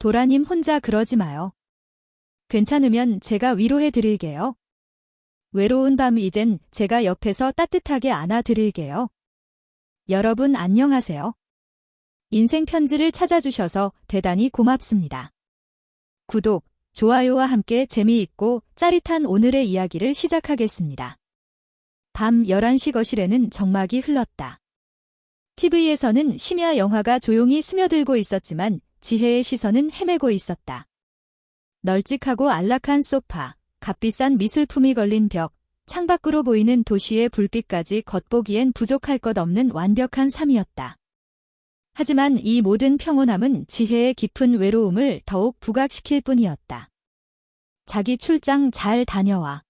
도라님 혼자 그러지 마요. 괜찮으면 제가 위로해 드릴게요. 외로운 밤 이젠 제가 옆에서 따뜻하게 안아 드릴게요. 여러분 안녕하세요. 인생 편지를 찾아주셔서 대단히 고맙습니다. 구독, 좋아요와 함께 재미있고 짜릿한 오늘의 이야기를 시작하겠습니다. 밤 11시 거실에는 정막이 흘렀다. TV에서는 심야 영화가 조용히 스며들고 있었지만 지혜의 시선은 헤매고 있었다. 널찍하고 안락한 소파, 값비싼 미술품이 걸린 벽, 창밖으로 보이는 도시의 불빛까지 겉보기엔 부족할 것 없는 완벽한 삶이었다. 하지만 이 모든 평온함은 지혜의 깊은 외로움을 더욱 부각시킬 뿐이었다. 자기 출장 잘 다녀와.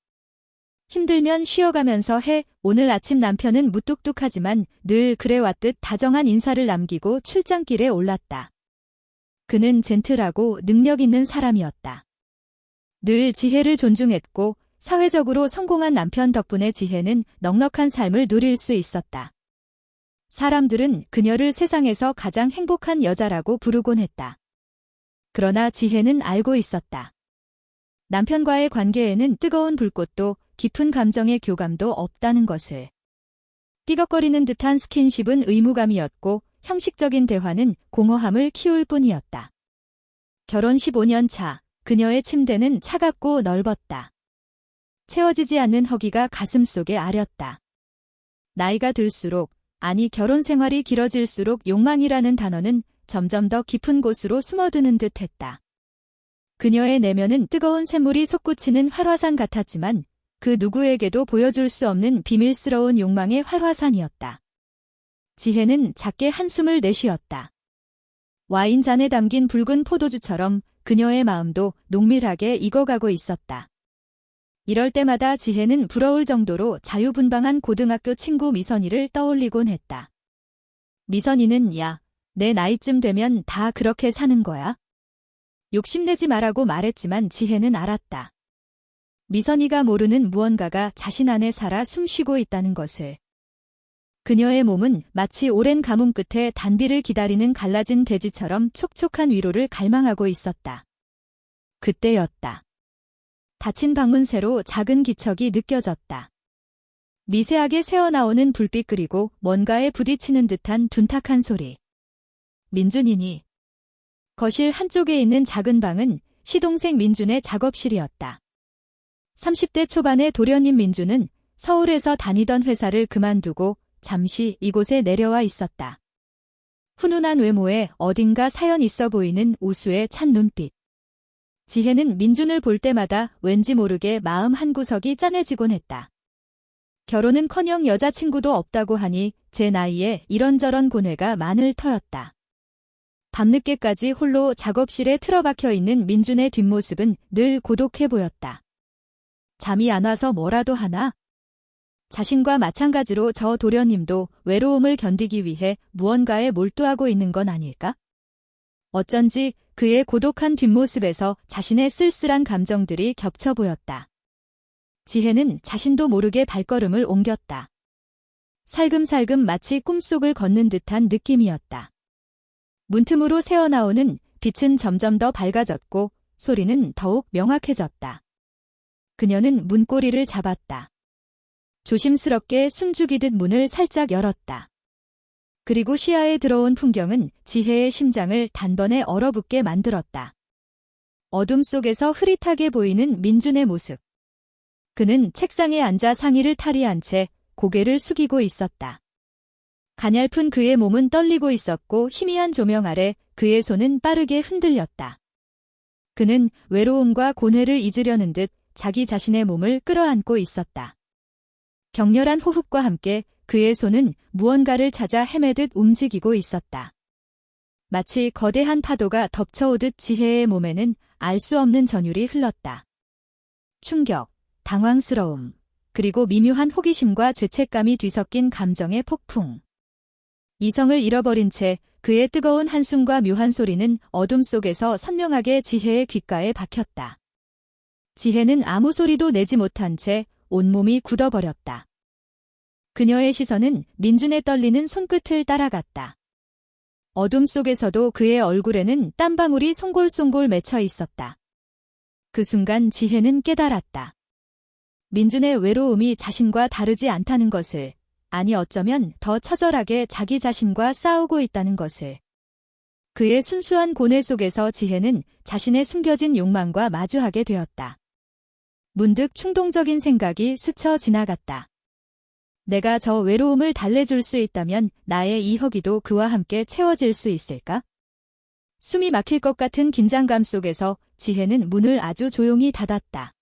힘들면 쉬어가면서 해. 오늘 아침 남편은 무뚝뚝하지만 늘 그래왔듯 다정한 인사를 남기고 출장길에 올랐다. 그는 젠틀하고 능력 있는 사람이었다. 늘 지혜를 존중했고 사회적으로 성공한 남편 덕분에 지혜는 넉넉한 삶을 누릴 수 있었다. 사람들은 그녀를 세상에서 가장 행복한 여자라고 부르곤 했다. 그러나 지혜는 알고 있었다. 남편과의 관계에는 뜨거운 불꽃도 깊은 감정의 교감도 없다는 것을. 삐걱거리는 듯한 스킨십은 의무감이었고 형식적인 대화는 공허함을 키울 뿐이었다. 결혼 15년 차, 그녀의 침대는 차갑고 넓었다. 채워지지 않는 허기가 가슴속에 아렸다. 나이가 들수록, 아니 결혼 생활이 길어질수록 욕망이라는 단어는 점점 더 깊은 곳으로 숨어드는 듯 했다. 그녀의 내면은 뜨거운 샘물이 솟구치는 활화산 같았지만 그 누구에게도 보여줄 수 없는 비밀스러운 욕망의 활화산이었다. 지혜는 작게 한숨을 내쉬었다. 와인잔에 담긴 붉은 포도주처럼 그녀의 마음도 농밀하게 익어가고 있었다. 이럴 때마다 지혜는 부러울 정도로 자유분방한 고등학교 친구 미선이를 떠올리곤 했다. 미선이는 야, 내 나이쯤 되면 다 그렇게 사는 거야? 욕심내지 말라고 말했지만 지혜는 알았다. 미선이가 모르는 무언가가 자신 안에 살아 숨쉬고 있다는 것을. 그녀의 몸은 마치 오랜 가뭄 끝에 단비를 기다리는 갈라진 돼지처럼 촉촉한 위로를 갈망하고 있었다. 그때였다. 닫힌 방문새로 작은 기척이 느껴졌다. 미세하게 새어나오는 불빛 그리고 뭔가에 부딪히는 듯한 둔탁한 소리. 민준이니. 거실 한쪽에 있는 작은 방은 시동생 민준의 작업실이었다. 30대 초반의 도련님 민준은 서울에서 다니던 회사를 그만두고 잠시 이곳에 내려와 있었다. 훈훈한 외모에 어딘가 사연 있어 보이는 우수에 찬 눈빛. 지혜는 민준을 볼 때마다 왠지 모르게 마음 한구석이 짠해지곤 했다. 결혼은커녕 여자친구도 없다고 하니 제 나이에 이런저런 고뇌가 많을 터였다. 밤늦게까지 홀로 작업실에 틀어박혀 있는 민준의 뒷모습은 늘 고독해 보였다. 잠이 안 와서 뭐라도 하나? 자신과 마찬가지로 저 도련님도 외로움을 견디기 위해 무언가에 몰두하고 있는 건 아닐까? 어쩐지 그의 고독한 뒷모습에서 자신의 쓸쓸한 감정들이 겹쳐 보였다. 지혜는 자신도 모르게 발걸음을 옮겼다. 살금살금 마치 꿈속을 걷는 듯한 느낌이었다. 문틈으로 새어나오는 빛은 점점 더 밝아졌고 소리는 더욱 명확해졌다. 그녀는 문고리를 잡았다. 조심스럽게 숨죽이듯 문을 살짝 열었다. 그리고 시야에 들어온 풍경은 지혜의 심장을 단번에 얼어붙게 만들었다. 어둠 속에서 흐릿하게 보이는 민준의 모습. 그는 책상에 앉아 상의를 탈의한 채 고개를 숙이고 있었다. 가냘픈 그의 몸은 떨리고 있었고 희미한 조명 아래 그의 손은 빠르게 흔들렸다. 그는 외로움과 고뇌를 잊으려는 듯 자기 자신의 몸을 끌어안고 있었다. 격렬한 호흡과 함께 그의 손은 무언가를 찾아 헤매듯 움직이고 있었다. 마치 거대한 파도가 덮쳐오듯 지혜의 몸에는 알 수 없는 전율이 흘렀다. 충격, 당황스러움, 그리고 미묘한 호기심과 죄책감이 뒤섞인 감정의 폭풍. 이성을 잃어버린 채 그의 뜨거운 한숨과 묘한 소리는 어둠 속에서 선명하게 지혜의 귓가에 박혔다. 지혜는 아무 소리도 내지 못한 채 온몸이 굳어버렸다. 그녀의 시선은 민준의 떨리는 손끝을 따라갔다. 어둠 속에서도 그의 얼굴에는 땀방울이 송골송골 맺혀 있었다. 그 순간 지혜는 깨달았다. 민준의 외로움이 자신과 다르지 않다는 것을, 아니 어쩌면 더 처절하게 자기 자신과 싸우고 있다는 것을. 그의 순수한 고뇌 속에서 지혜는 자신의 숨겨진 욕망과 마주하게 되었다. 문득 충동적인 생각이 스쳐 지나갔다. 내가 저 외로움을 달래줄 수 있다면 나의 이 허기도 그와 함께 채워질 수 있을까? 숨이 막힐 것 같은 긴장감 속에서 지혜는 문을 아주 조용히 닫았다.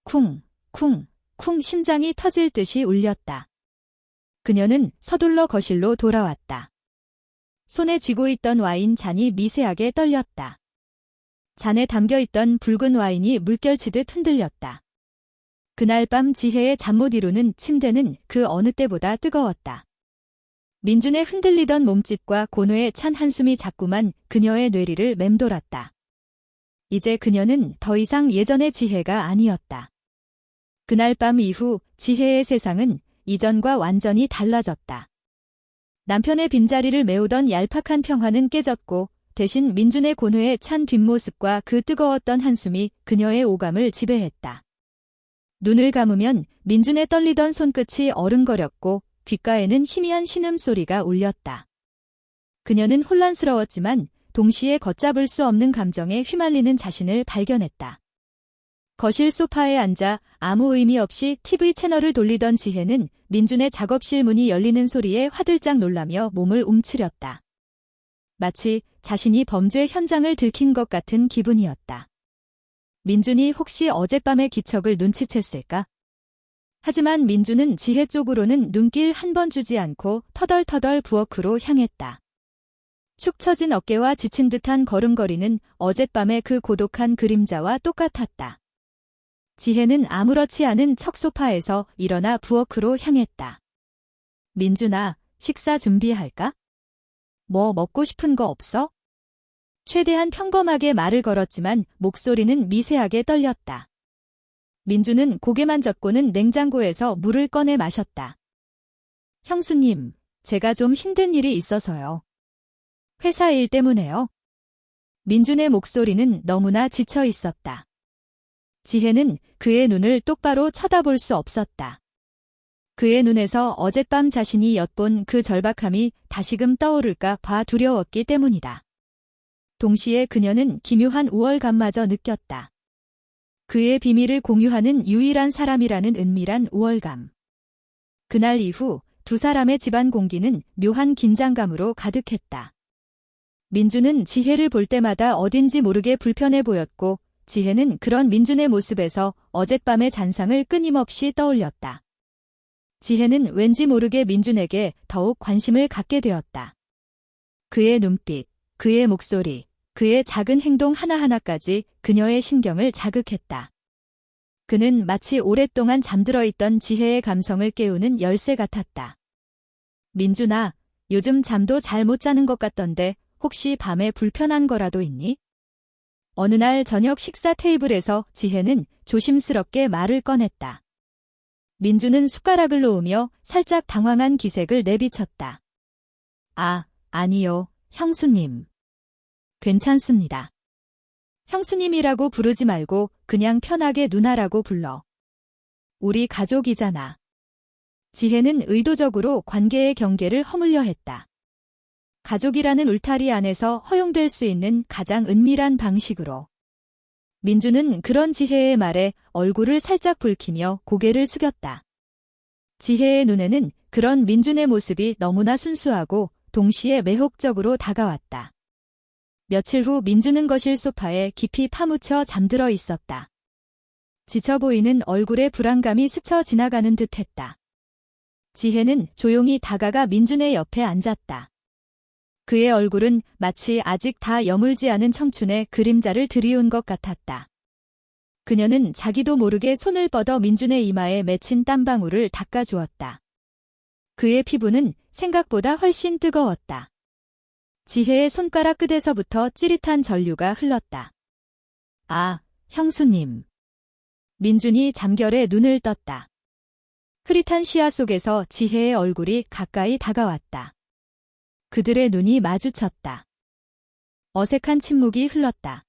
쿵, 쿵, 쿵 심장이 터질 듯이 울렸다. 그녀는 서둘러 거실로 돌아왔다. 손에 쥐고 있던 와인 잔이 미세하게 떨렸다. 잔에 담겨있던 붉은 와인이 물결치듯 흔들렸다. 그날 밤 지혜의 잠 못 이루는 침대는 그 어느 때보다 뜨거웠다. 민준의 흔들리던 몸짓과 고뇌에 찬 한숨이 자꾸만 그녀의 뇌리를 맴돌았다. 이제 그녀는 더 이상 예전의 지혜가 아니었다. 그날 밤 이후 지혜의 세상은 이전과 완전히 달라졌다. 남편의 빈자리를 메우던 얄팍한 평화는 깨졌고 대신 민준의 고뇌에 찬 뒷모습과 그 뜨거웠던 한숨이 그녀의 오감을 지배했다. 눈을 감으면 민준의 떨리던 손끝이 어른거렸고 귓가에는 희미한 신음소리가 울렸다. 그녀는 혼란스러웠지만 동시에 걷잡을 수 없는 감정에 휘말리는 자신을 발견했다. 거실 소파에 앉아 아무 의미 없이 TV 채널을 돌리던 지혜는 민준의 작업실 문이 열리는 소리에 화들짝 놀라며 몸을 움츠렸다. 마치 자신이 범죄 현장을 들킨 것 같은 기분이었다. 민준이 혹시 어젯밤의 기척을 눈치챘을까? 하지만 민준은 지혜 쪽으로는 눈길 한 번 주지 않고 터덜터덜 부엌으로 향했다. 축 처진 어깨와 지친 듯한 걸음걸이는 어젯밤의 그 고독한 그림자와 똑같았다. 지혜는 아무렇지 않은 척 소파에서 일어나 부엌으로 향했다. 민준아, 식사 준비할까? 뭐 먹고 싶은 거 없어? 최대한 평범하게 말을 걸었지만 목소리는 미세하게 떨렸다. 민준은 고개만 젓고는 냉장고에서 물을 꺼내 마셨다. 형수님, 제가 좀 힘든 일이 있어서요. 회사 일 때문에요. 민준의 목소리는 너무나 지쳐 있었다. 지혜는 그의 눈을 똑바로 쳐다볼 수 없었다. 그의 눈에서 어젯밤 자신이 엿본 그 절박함이 다시금 떠오를까 봐 두려웠기 때문이다. 동시에 그녀는 기묘한 우월감마저 느꼈다. 그의 비밀을 공유하는 유일한 사람이라는 은밀한 우월감. 그날 이후 두 사람의 집안 공기는 묘한 긴장감으로 가득했다. 민준은 지혜를 볼 때마다 어딘지 모르게 불편해 보였고 지혜는 그런 민준의 모습에서 어젯밤의 잔상을 끊임없이 떠올렸다. 지혜는 왠지 모르게 민준에게 더욱 관심을 갖게 되었다. 그의 눈빛, 그의 목소리, 그의 작은 행동 하나하나까지 그녀의 신경을 자극했다. 그는 마치 오랫동안 잠들어 있던 지혜의 감성을 깨우는 열쇠 같았다. 민준아, 요즘 잠도 잘 못 자는 것 같던데 혹시 밤에 불편한 거라도 있니? 어느 날 저녁 식사 테이블에서 지혜는 조심스럽게 말을 꺼냈다. 민준은 숟가락을 놓으며 살짝 당황한 기색을 내비쳤다. 아, 아니요, 형수님. 괜찮습니다. 형수님이라고 부르지 말고 그냥 편하게 누나라고 불러. 우리 가족이잖아. 지혜는 의도적으로 관계의 경계를 허물려 했다. 가족이라는 울타리 안에서 허용될 수 있는 가장 은밀한 방식으로. 민준은 그런 지혜의 말에 얼굴을 살짝 붉히며 고개를 숙였다. 지혜의 눈에는 그런 민준의 모습이 너무나 순수하고 동시에 매혹적으로 다가왔다. 며칠 후 민준은 거실 소파에 깊이 파묻혀 잠들어 있었다. 지쳐 보이는 얼굴에 불안감이 스쳐 지나가는 듯했다. 지혜는 조용히 다가가 민준의 옆에 앉았다. 그의 얼굴은 마치 아직 다 여물지 않은 청춘의 그림자를 드리운 것 같았다. 그녀는 자기도 모르게 손을 뻗어 민준의 이마에 맺힌 땀방울을 닦아주었다. 그의 피부는 생각보다 훨씬 뜨거웠다. 지혜의 손가락 끝에서부터 찌릿한 전류가 흘렀다. 아, 형수님. 민준이 잠결에 눈을 떴다. 흐릿한 시야 속에서 지혜의 얼굴이 가까이 다가왔다. 그들의 눈이 마주쳤다. 어색한 침묵이 흘렀다.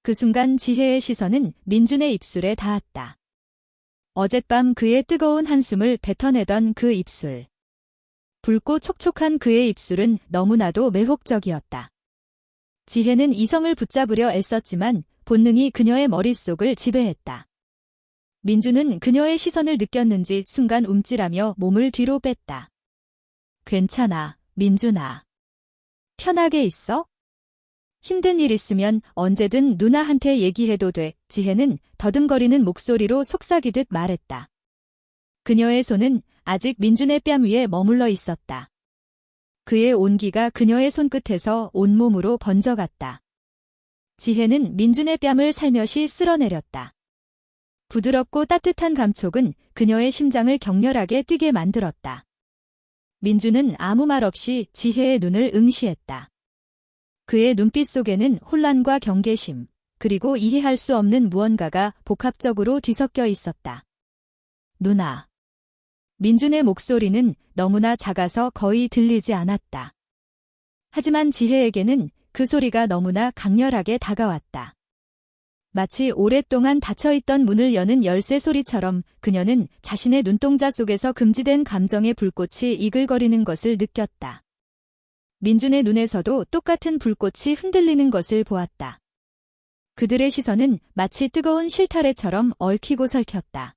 그 순간 지혜의 시선은 민준의 입술에 닿았다. 어젯밤 그의 뜨거운 한숨을 뱉어내던 그 입술. 붉고 촉촉한 그의 입술은 너무나도 매혹적이었다. 지혜는 이성을 붙잡으려 애썼지만 본능이 그녀의 머릿속을 지배했다. 민준은 그녀의 시선을 느꼈는지 순간 움찔하며 몸을 뒤로 뺐다. 괜찮아, 민준아. 편하게 있어? 힘든 일 있으면 언제든 누나한테 얘기해도 돼. 지혜는 더듬거리는 목소리로 속삭이듯 말했다. 그녀의 손은 아직 민준의 뺨 위에 머물러 있었다. 그의 온기가 그녀의 손끝에서 온몸으로 번져갔다. 지혜는 민준의 뺨을 살며시 쓸어내렸다. 부드럽고 따뜻한 감촉은 그녀의 심장을 격렬하게 뛰게 만들었다. 민준은 아무 말 없이 지혜의 눈을 응시했다. 그의 눈빛 속에는 혼란과 경계심, 그리고 이해할 수 없는 무언가가 복합적으로 뒤섞여 있었다. 누나. 민준의 목소리는 너무나 작아서 거의 들리지 않았다. 하지만 지혜에게는 그 소리가 너무나 강렬하게 다가왔다. 마치 오랫동안 닫혀있던 문을 여는 열쇠 소리처럼 그녀는 자신의 눈동자 속에서 금지된 감정의 불꽃이 이글거리는 것을 느꼈다. 민준의 눈에서도 똑같은 불꽃이 흔들리는 것을 보았다. 그들의 시선은 마치 뜨거운 실타래처럼 얽히고 설켰다.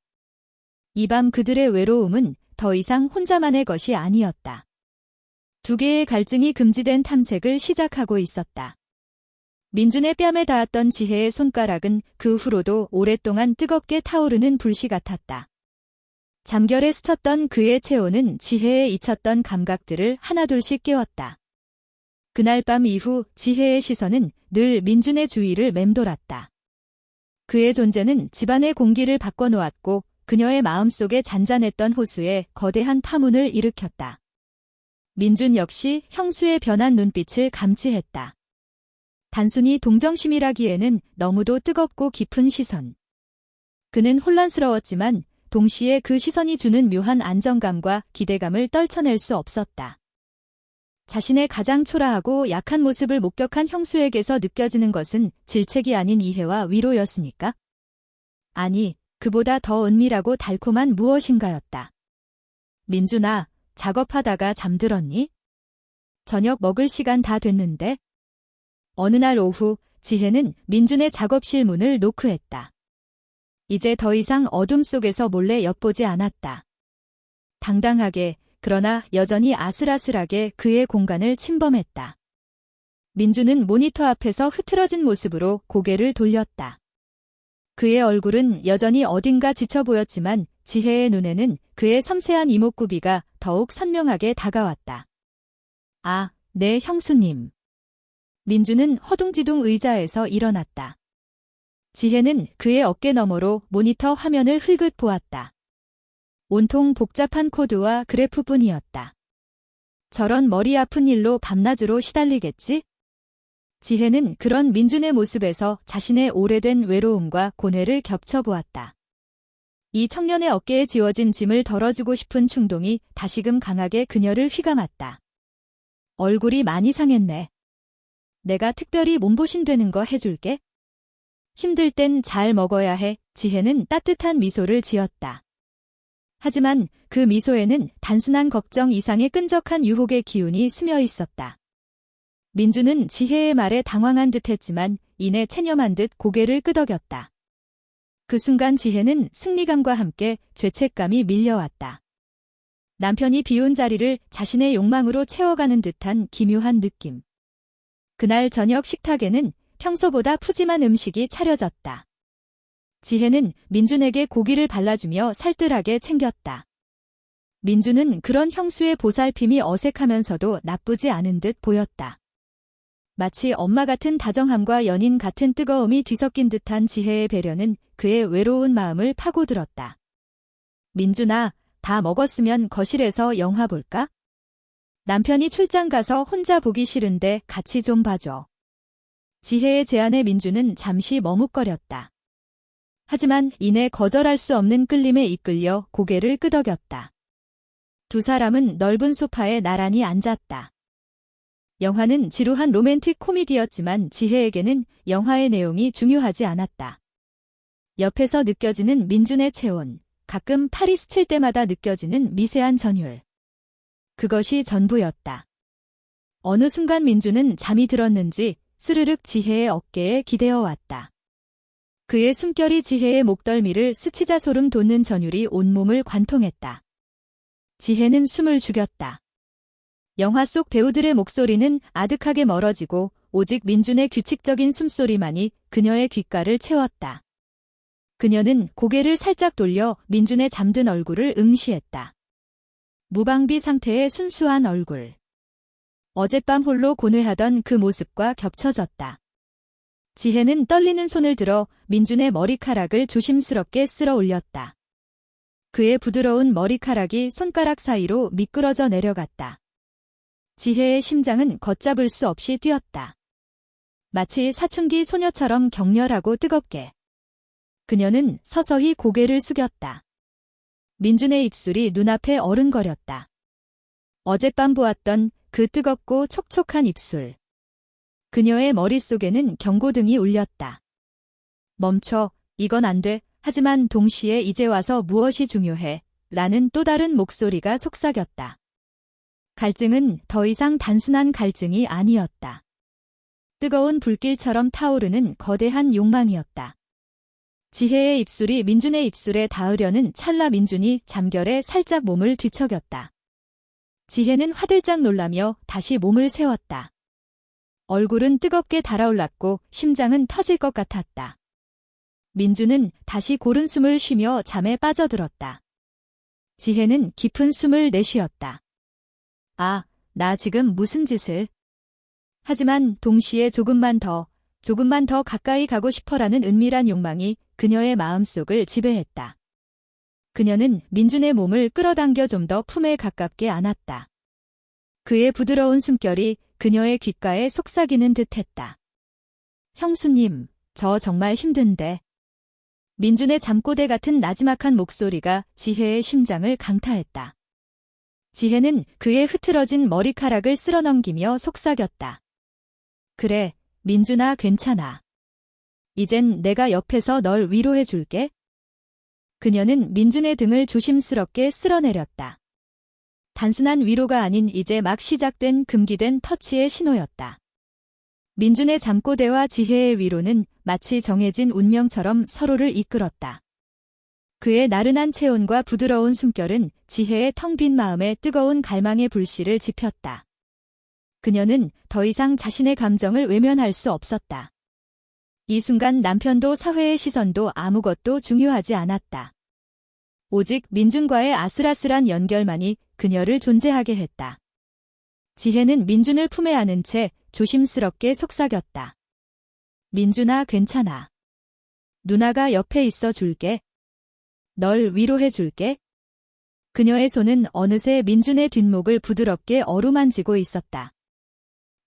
이 밤 그들의 외로움은 더 이상 혼자만의 것이 아니었다. 두 개의 갈증이 금지된 탐색을 시작하고 있었다. 민준의 뺨에 닿았던 지혜의 손가락은 그 후로도 오랫동안 뜨겁게 타오르는 불씨 같았다. 잠결에 스쳤던 그의 체온은 지혜에 잊혔던 감각들을 하나둘씩 깨웠다. 그날 밤 이후 지혜의 시선은 늘 민준의 주위를 맴돌았다. 그의 존재는 집안의 공기를 바꿔놓았고 그녀의 마음속에 잔잔했던 호수에 거대한 파문을 일으켰다. 민준 역시 형수의 변한 눈빛을 감지했다. 단순히 동정심이라기에는 너무도 뜨겁고 깊은 시선. 그는 혼란스러웠지만 동시에 그 시선이 주는 묘한 안정감과 기대감을 떨쳐낼 수 없었다. 자신의 가장 초라하고 약한 모습을 목격한 형수에게서 느껴지는 것은 질책이 아닌 이해와 위로였으니까? 아니, 그보다 더 은밀하고 달콤한 무엇인가였다. 민준아, 작업하다가 잠들었니? 저녁 먹을 시간 다 됐는데? 어느 날 오후 지혜는 민준의 작업실 문을 노크했다. 이제 더 이상 어둠 속에서 몰래 엿보지 않았다. 당당하게, 그러나 여전히 아슬아슬하게 그의 공간을 침범했다. 민준은 모니터 앞에서 흐트러진 모습으로 고개를 돌렸다. 그의 얼굴은 여전히 어딘가 지쳐 보였지만 지혜의 눈에는 그의 섬세한 이목구비가 더욱 선명하게 다가왔다. 아, 네 형수님. 민준은 허둥지둥 의자에서 일어났다. 지혜는 그의 어깨 너머로 모니터 화면을 흘끗 보았다. 온통 복잡한 코드와 그래프뿐이었다. 저런 머리 아픈 일로 밤낮으로 시달리겠지? 지혜는 그런 민준의 모습에서 자신의 오래된 외로움과 고뇌를 겹쳐보았다. 이 청년의 어깨에 지워진 짐을 덜어주고 싶은 충동이 다시금 강하게 그녀를 휘감았다. 얼굴이 많이 상했네. 내가 특별히 몸보신 되는 거 해줄게. 힘들 땐 잘 먹어야 해. 지혜는 따뜻한 미소를 지었다. 하지만 그 미소에는 단순한 걱정 이상의 끈적한 유혹의 기운이 스며 있었다. 민준은 지혜의 말에 당황한 듯했지만 이내 체념한 듯 고개를 끄덕였다. 그 순간 지혜는 승리감과 함께 죄책감이 밀려왔다. 남편이 비운 자리를 자신의 욕망으로 채워가는 듯한 기묘한 느낌. 그날 저녁 식탁에는 평소보다 푸짐한 음식이 차려졌다. 지혜는 민준에게 고기를 발라주며 살뜰하게 챙겼다. 민준은 그런 형수의 보살핌이 어색하면서도 나쁘지 않은 듯 보였다. 마치 엄마 같은 다정함과 연인 같은 뜨거움이 뒤섞인 듯한 지혜의 배려는 그의 외로운 마음을 파고들었다. 민준아, 다 먹었으면 거실에서 영화 볼까? 남편이 출장 가서 혼자 보기 싫은데 같이 좀 봐줘. 지혜의 제안에 민준은 잠시 머뭇거렸다. 하지만 이내 거절할 수 없는 끌림에 이끌려 고개를 끄덕였다. 두 사람은 넓은 소파에 나란히 앉았다. 영화는 지루한 로맨틱 코미디였지만 지혜에게는 영화의 내용이 중요하지 않았다. 옆에서 느껴지는 민준의 체온, 가끔 팔이 스칠 때마다 느껴지는 미세한 전율. 그것이 전부였다. 어느 순간 민준은 잠이 들었는지 스르륵 지혜의 어깨에 기대어 왔다. 그의 숨결이 지혜의 목덜미를 스치자 소름 돋는 전율이 온몸을 관통했다. 지혜는 숨을 죽였다. 영화 속 배우들의 목소리는 아득하게 멀어지고 오직 민준의 규칙적인 숨소리만이 그녀의 귓가를 채웠다. 그녀는 고개를 살짝 돌려 민준의 잠든 얼굴을 응시했다. 무방비 상태의 순수한 얼굴. 어젯밤 홀로 고뇌하던 그 모습과 겹쳐졌다. 지혜는 떨리는 손을 들어 민준의 머리카락을 조심스럽게 쓸어 올렸다. 그의 부드러운 머리카락이 손가락 사이로 미끄러져 내려갔다. 지혜의 심장은 걷잡을 수 없이 뛰었다. 마치 사춘기 소녀처럼 격렬하고 뜨겁게. 그녀는 서서히 고개를 숙였다. 민준의 입술이 눈앞에 어른거렸다. 어젯밤 보았던 그 뜨겁고 촉촉한 입술. 그녀의 머릿속에는 경고등이 울렸다. 멈춰, 이건 안 돼. 하지만 동시에 이제 와서 무엇이 중요해? 라는 또 다른 목소리가 속삭였다. 갈증은 더 이상 단순한 갈증이 아니었다. 뜨거운 불길처럼 타오르는 거대한 욕망이었다. 지혜의 입술이 민준의 입술에 닿으려는 찰나 민준이 잠결에 살짝 몸을 뒤척였다. 지혜는 화들짝 놀라며 다시 몸을 세웠다. 얼굴은 뜨겁게 달아올랐고 심장은 터질 것 같았다. 민준은 다시 고른 숨을 쉬며 잠에 빠져들었다. 지혜는 깊은 숨을 내쉬었다. 아, 나 지금 무슨 짓을. 하지만 동시에 조금만 더 가까이 가고 싶어라는 은밀한 욕망이 그녀의 마음속을 지배했다. 그녀는 민준의 몸을 끌어당겨 좀 더 품에 가깝게 안았다. 그의 부드러운 숨결이 그녀의 귓가에 속삭이는 듯했다. 형수님, 저 정말 힘든데. 민준의 잠꼬대 같은 나지막한 목소리가 지혜의 심장을 강타했다. 지혜는 그의 흐트러진 머리카락을 쓸어넘기며 속삭였다. 그래, 민준아, 괜찮아. 이젠 내가 옆에서 널 위로해 줄게. 그녀는 민준의 등을 조심스럽게 쓸어내렸다. 단순한 위로가 아닌 이제 막 시작된 금기된 터치의 신호였다. 민준의 잠꼬대와 지혜의 위로는 마치 정해진 운명처럼 서로를 이끌었다. 그의 나른한 체온과 부드러운 숨결은 지혜의 텅 빈 마음에 뜨거운 갈망의 불씨를 지폈다. 그녀는 더 이상 자신의 감정을 외면할 수 없었다. 이 순간 남편도 사회의 시선도 아무것도 중요하지 않았다. 오직 민준과의 아슬아슬한 연결만이 그녀를 존재하게 했다. 지혜는 민준을 품에 안은 채 조심스럽게 속삭였다. 민준아, 괜찮아. 누나가 옆에 있어 줄게. 널 위로해 줄게. 그녀의 손은 어느새 민준의 뒷목을 부드럽게 어루만지고 있었다.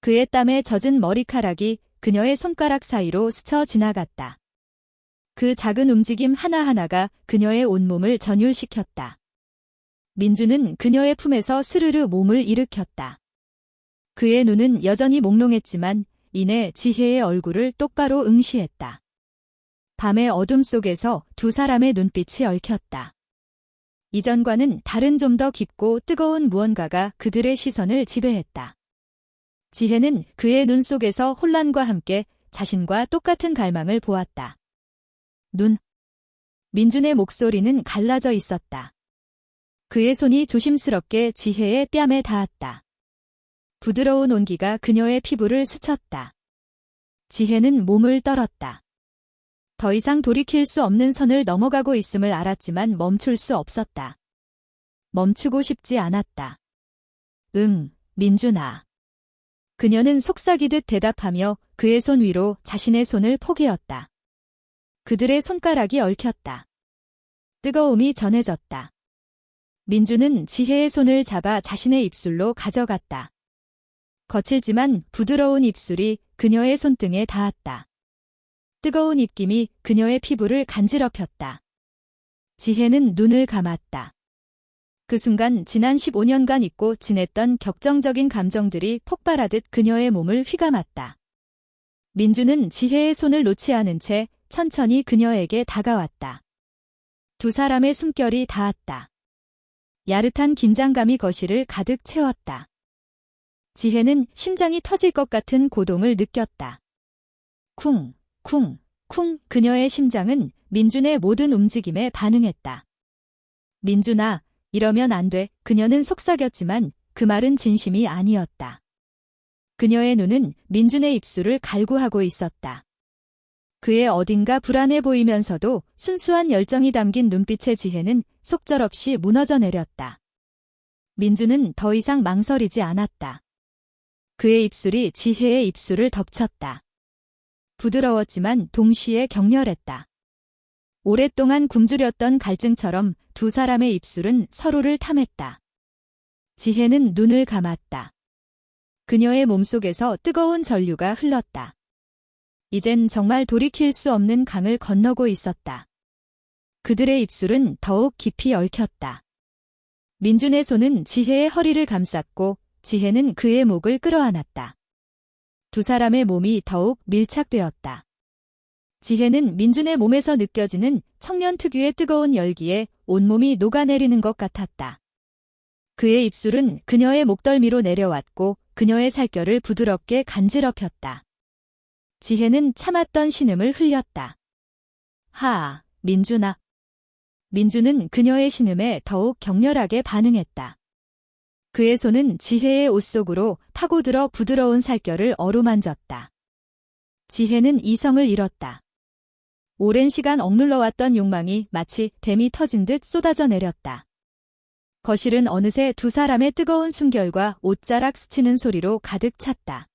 그의 땀에 젖은 머리카락이 그녀의 손가락 사이로 스쳐 지나갔다. 그 작은 움직임 하나하나가 그녀의 온몸을 전율시켰다. 민준은 그녀의 품에서 스르르 몸을 일으켰다. 그의 눈은 여전히 몽롱했지만 이내 지혜의 얼굴을 똑바로 응시했다. 밤의 어둠 속에서 두 사람의 눈빛이 얽혔다. 이전과는 다른 좀 더 깊고 뜨거운 무언가가 그들의 시선을 지배했다. 지혜는 그의 눈 속에서 혼란과 함께 자신과 똑같은 갈망을 보았다. 눈. 민준의 목소리는 갈라져 있었다. 그의 손이 조심스럽게 지혜의 뺨에 닿았다. 부드러운 온기가 그녀의 피부를 스쳤다. 지혜는 몸을 떨었다. 더 이상 돌이킬 수 없는 선을 넘어가고 있음을 알았지만 멈출 수 없었다. 멈추고 싶지 않았다. 응, 민준아. 그녀는 속삭이듯 대답하며 그의 손 위로 자신의 손을 포개었다. 그들의 손가락이 얽혔다. 뜨거움이 전해졌다. 민준은 지혜의 손을 잡아 자신의 입술로 가져갔다. 거칠지만 부드러운 입술이 그녀의 손등에 닿았다. 뜨거운 입김이 그녀의 피부를 간지럽혔다. 지혜는 눈을 감았다. 그 순간 지난 15년간 잊고 지냈던 격정적인 감정들이 폭발하듯 그녀의 몸을 휘감았다. 민주는 지혜의 손을 놓지 않은 채 천천히 그녀에게 다가왔다. 두 사람의 숨결이 닿았다. 야릇한 긴장감이 거실을 가득 채웠다. 지혜는 심장이 터질 것 같은 고동을 느꼈다. 쿵, 쿵, 쿵. 그녀의 심장은 민준의 모든 움직임에 반응했다. 민준아, 이러면 안 돼. 그녀는 속삭였지만 그 말은 진심이 아니었다. 그녀의 눈은 민준의 입술을 갈구하고 있었다. 그의 어딘가 불안해 보이면서도 순수한 열정이 담긴 눈빛의 지혜는 속절없이 무너져 내렸다. 민준은 더 이상 망설이지 않았다. 그의 입술이 지혜의 입술을 덮쳤다. 부드러웠지만 동시에 격렬했다. 오랫동안 굶주렸던 갈증처럼 두 사람의 입술은 서로를 탐했다. 지혜는 눈을 감았다. 그녀의 몸속에서 뜨거운 전류가 흘렀다. 이젠 정말 돌이킬 수 없는 강을 건너고 있었다. 그들의 입술은 더욱 깊이 얽혔다. 민준의 손은 지혜의 허리를 감쌌고 지혜는 그의 목을 끌어안았다. 두 사람의 몸이 더욱 밀착되었다. 지혜는 민준의 몸에서 느껴지는 청년 특유의 뜨거운 열기에 온몸이 녹아내리는 것 같았다. 그의 입술은 그녀의 목덜미로 내려왔고 그녀의 살결을 부드럽게 간지럽혔다. 지혜는 참았던 신음을 흘렸다. 하아, 민준아. 민준은 그녀의 신음에 더욱 격렬하게 반응했다. 그의 손은 지혜의 옷 속으로 파고들어 부드러운 살결을 어루만졌다. 지혜는 이성을 잃었다. 오랜 시간 억눌러왔던 욕망이 마치 댐이 터진 듯 쏟아져 내렸다. 거실은 어느새 두 사람의 뜨거운 숨결과 옷자락 스치는 소리로 가득 찼다.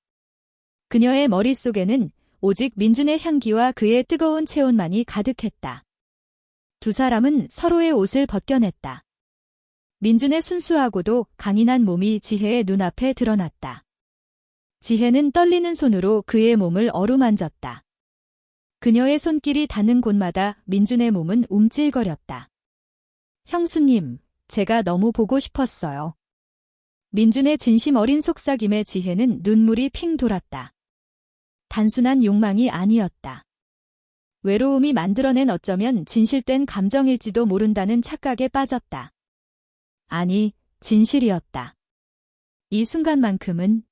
그녀의 머릿속에는 오직 민준의 향기와 그의 뜨거운 체온만이 가득했다. 두 사람은 서로의 옷을 벗겨냈다. 민준의 순수하고도 강인한 몸이 지혜의 눈앞에 드러났다. 지혜는 떨리는 손으로 그의 몸을 어루만졌다. 그녀의 손길이 닿는 곳마다 민준의 몸은 움찔거렸다. 형수님, 제가 너무 보고 싶었어요. 민준의 진심 어린 속삭임에 지혜는 눈물이 핑 돌았다. 단순한 욕망이 아니었다. 외로움이 만들어낸 어쩌면 진실된 감정일지도 모른다는 착각에 빠졌다. 아니, 진실이었다. 이 순간만큼은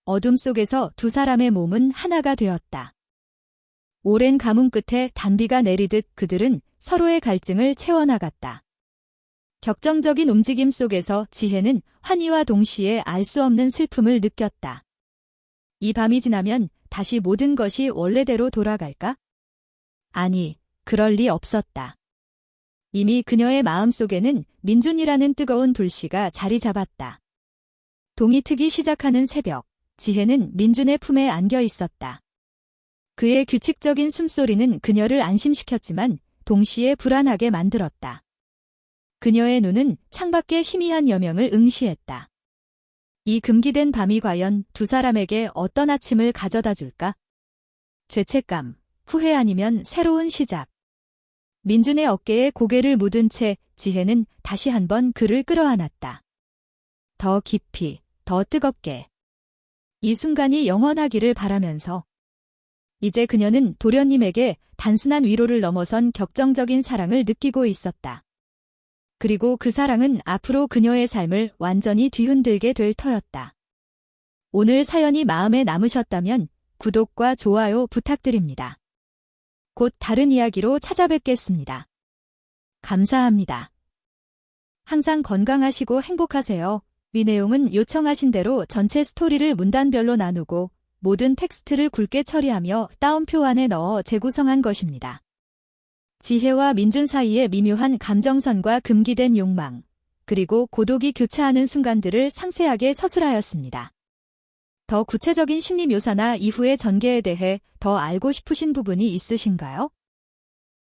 어둠 속에서 두 사람의 몸은 하나가 되었다. 오랜 가뭄 끝에 단비가 내리듯 그들은 서로의 갈증을 채워나갔다. 격정적인 움직임 속에서 지혜는 환희와 동시에 알 수 없는 슬픔을 느꼈다. 이 밤이 지나면 다시 모든 것이 원래대로 돌아갈까? 아니, 그럴 리 없었다. 이미 그녀의 마음속에는 민준이라는 뜨거운 불씨가 자리 잡았다. 동이 트기 시작하는 새벽, 지혜는 민준의 품에 안겨 있었다. 그의 규칙적인 숨소리는 그녀를 안심시켰지만 동시에 불안하게 만들었다. 그녀의 눈은 창밖의 희미한 여명을 응시했다. 이 금기된 밤이 과연 두 사람에게 어떤 아침을 가져다 줄까? 죄책감, 후회 아니면 새로운 시작. 민준의 어깨에 고개를 묻은 채 지혜는 다시 한번 그를 끌어안았다. 더 깊이, 더 뜨겁게. 이 순간이 영원하기를 바라면서. 이제 그녀는 도련님에게 단순한 위로를 넘어선 격정적인 사랑을 느끼고 있었다. 그리고 그 사랑은 앞으로 그녀의 삶을 완전히 뒤흔들게 될 터였다. 오늘 사연이 마음에 남으셨다면 구독과 좋아요 부탁드립니다. 곧 다른 이야기로 찾아뵙겠습니다. 감사합니다. 항상 건강하시고 행복하세요. 위 내용은 요청하신 대로 전체 스토리를 문단별로 나누고 모든 텍스트를 굵게 처리하며 따옴표 안에 넣어 재구성한 것입니다. 지혜와 민준 사이의 미묘한 감정선과 금기된 욕망, 그리고 고독이 교차하는 순간들을 상세하게 서술하였습니다. 더 구체적인 심리 묘사나 이후의 전개에 대해 더 알고 싶으신 부분이 있으신가요?